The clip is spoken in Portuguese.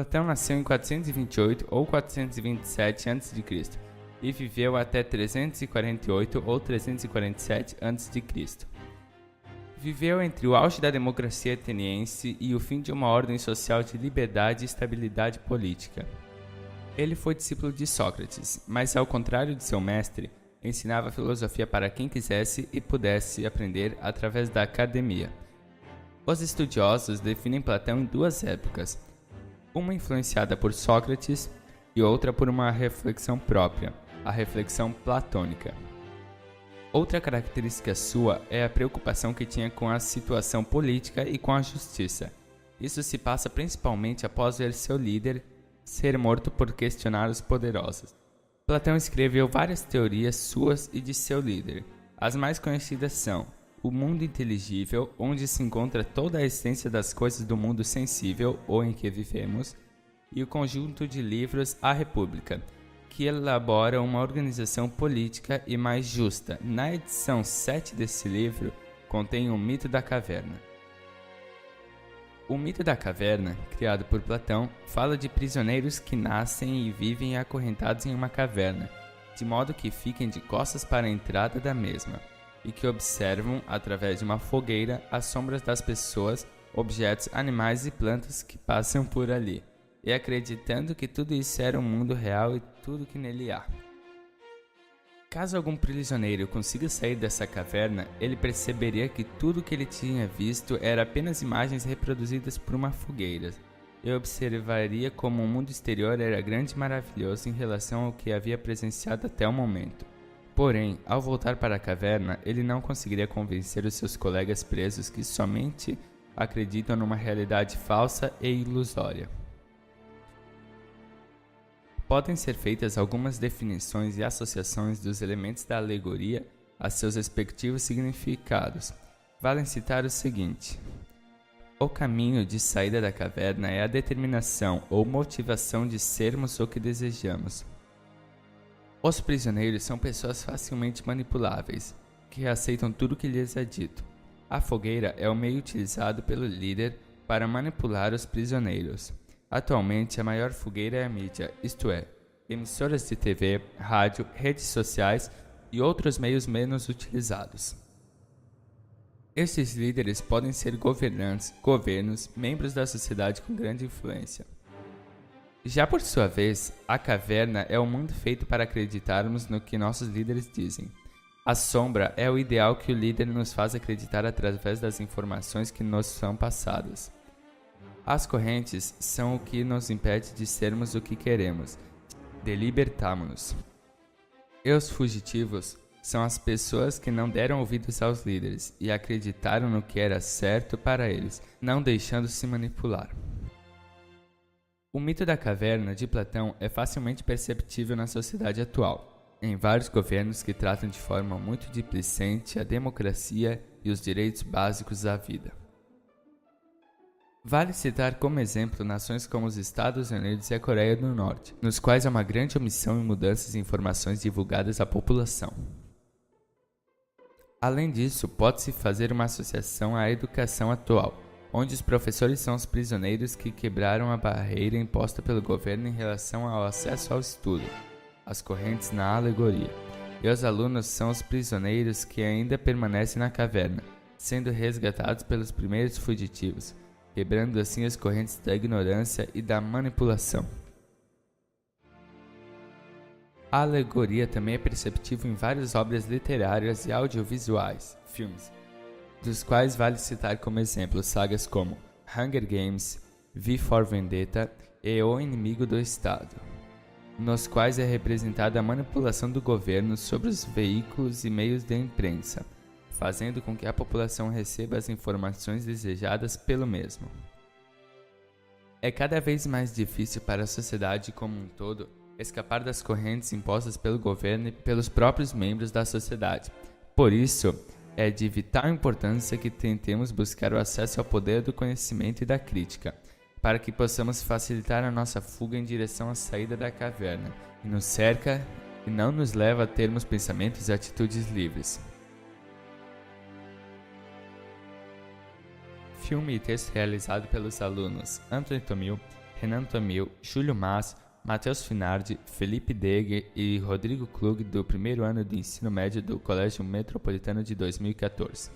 Platão nasceu em 428 ou 427 a.C. e viveu até 348 ou 347 a.C. Viveu entre o auge da democracia ateniense e o fim de uma ordem social de liberdade e estabilidade política. Ele foi discípulo de Sócrates, mas ao contrário de seu mestre, ensinava filosofia para quem quisesse e pudesse aprender através da academia. Os estudiosos definem Platão em duas épocas, uma influenciada por Sócrates e outra por uma reflexão própria, a reflexão platônica. Outra característica sua é a preocupação que tinha com a situação política e com a justiça. Isso se passa principalmente após ver seu líder ser morto por questionar os poderosos. Platão escreveu várias teorias suas e de seu líder. As mais conhecidas são o mundo inteligível, onde se encontra toda a essência das coisas do mundo sensível ou em que vivemos, e o conjunto de livros A República, que elabora uma organização política e mais justa. Na edição 7 desse livro, contém o mito da caverna. O mito da caverna, criado por Platão, fala de prisioneiros que nascem e vivem acorrentados em uma caverna, de modo que fiquem de costas para a entrada da mesma, e que observam, através de uma fogueira, as sombras das pessoas, objetos, animais e plantas que passam por ali, e acreditando que tudo isso era o mundo real e tudo que nele há. Caso algum prisioneiro consiga sair dessa caverna, ele perceberia que tudo que ele tinha visto era apenas imagens reproduzidas por uma fogueira, e observaria como o mundo exterior era grande e maravilhoso em relação ao que havia presenciado até o momento. Porém, ao voltar para a caverna, ele não conseguiria convencer os seus colegas presos que somente acreditam numa realidade falsa e ilusória. Podem ser feitas algumas definições e associações dos elementos da alegoria a seus respectivos significados. Vale citar o seguinte: o caminho de saída da caverna é a determinação ou motivação de sermos o que desejamos. Os prisioneiros são pessoas facilmente manipuláveis, que aceitam tudo que lhes é dito. A fogueira é o meio utilizado pelo líder para manipular os prisioneiros. Atualmente, a maior fogueira é a mídia, isto é, emissoras de TV, rádio, redes sociais e outros meios menos utilizados. Estes líderes podem ser governantes, governos, membros da sociedade com grande influência. Já por sua vez, a caverna é o mundo feito para acreditarmos no que nossos líderes dizem. A sombra é o ideal que o líder nos faz acreditar através das informações que nos são passadas. As correntes são o que nos impede de sermos o que queremos, de libertarmos-nos. E os fugitivos são as pessoas que não deram ouvidos aos líderes e acreditaram no que era certo para eles, não deixando-se manipular. O mito da caverna de Platão é facilmente perceptível na sociedade atual, em vários governos que tratam de forma muito displicente a democracia e os direitos básicos à vida. Vale citar como exemplo nações como os Estados Unidos e a Coreia do Norte, nos quais há uma grande omissão e mudanças em informações divulgadas à população. Além disso, pode-se fazer uma associação à educação atual, onde os professores são os prisioneiros que quebraram a barreira imposta pelo governo em relação ao acesso ao estudo, as correntes na alegoria, e os alunos são os prisioneiros que ainda permanecem na caverna, sendo resgatados pelos primeiros fugitivos, quebrando assim as correntes da ignorância e da manipulação. A alegoria também é perceptível em várias obras literárias e audiovisuais, filmes, dos quais vale citar como exemplo sagas como Hunger Games, V for Vendetta e O Inimigo do Estado, nos quais é representada a manipulação do governo sobre os veículos e meios de imprensa, fazendo com que a população receba as informações desejadas pelo mesmo. É cada vez mais difícil para a sociedade como um todo escapar das correntes impostas pelo governo e pelos próprios membros da sociedade. Por isso, é de vital importância que tentemos buscar o acesso ao poder do conhecimento e da crítica, para que possamos facilitar a nossa fuga em direção à saída da caverna, que nos cerca e não nos leva a termos pensamentos e atitudes livres. Filme e texto realizado pelos alunos Anthony Tomil, Renan Tomil, Júlio Mas, Matheus Finardi, Felipe Deger e Rodrigo Klug do primeiro ano do ensino médio do Colégio Metropolitano de 2014.